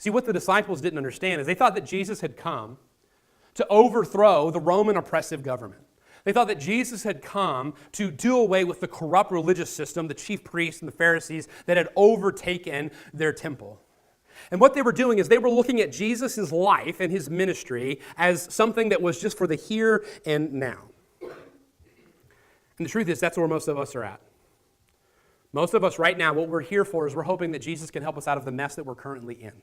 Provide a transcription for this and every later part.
See, what the disciples didn't understand is they thought that Jesus had come to overthrow the Roman oppressive government. They thought that Jesus had come to do away with the corrupt religious system, the chief priests and the Pharisees that had overtaken their temple. And what they were doing is they were looking at Jesus' life and his ministry as something that was just for the here and now. And the truth is, that's where most of us are at. Most of us right now, what we're here for is we're hoping that Jesus can help us out of the mess that we're currently in.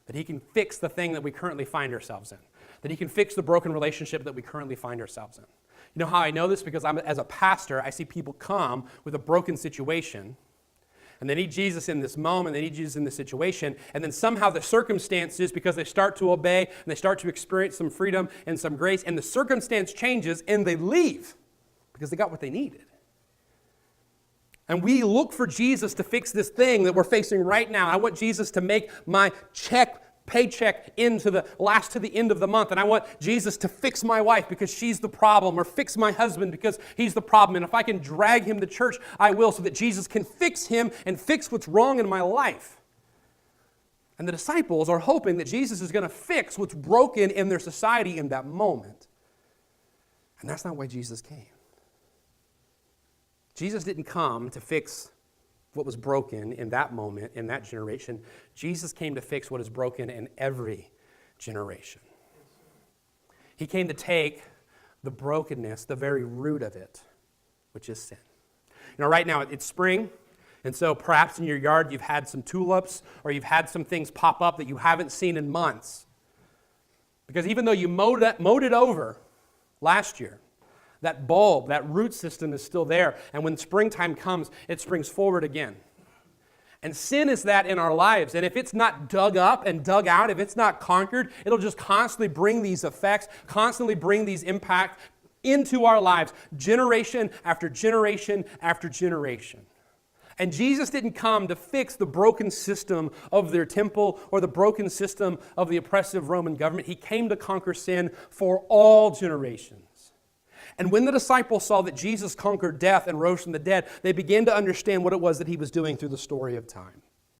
That he can fix the thing that we currently find ourselves in. That he can fix the broken relationship that we currently find ourselves in. You know how I know this? Because as a pastor, I see people come with a broken situation, and they need Jesus in this moment, they need Jesus in this situation, and then somehow the circumstances, because they start to obey, and they start to experience some freedom and some grace, and the circumstance changes, and they leave, because they got what they needed. And we look for Jesus to fix this thing that we're facing right now. I want Jesus to make my paycheck into the last to the end of the month. And I want Jesus to fix my wife because she's the problem, or fix my husband because he's the problem. And if I can drag him to church, I will, so that Jesus can fix him and fix what's wrong in my life. And the disciples are hoping that Jesus is going to fix what's broken in their society in that moment. And that's not why Jesus came. Jesus didn't come to fix what was broken in that moment, in that generation. Jesus came to fix what is broken in every generation. He came to take the brokenness, the very root of it, which is sin. You know, right now it's spring, and so perhaps in your yard you've had some tulips, or you've had some things pop up that you haven't seen in months. Because even though you mowed it over last year, that bulb, that root system is still there. And when springtime comes, it springs forward again. And sin is that in our lives. And if it's not dug up and dug out, if it's not conquered, it'll just constantly bring these effects, constantly bring these impacts into our lives, generation after generation after generation. And Jesus didn't come to fix the broken system of their temple or the broken system of the oppressive Roman government. He came to conquer sin for all generations. And when the disciples saw that Jesus conquered death and rose from the dead, they began to understand what it was that he was doing through the story of time.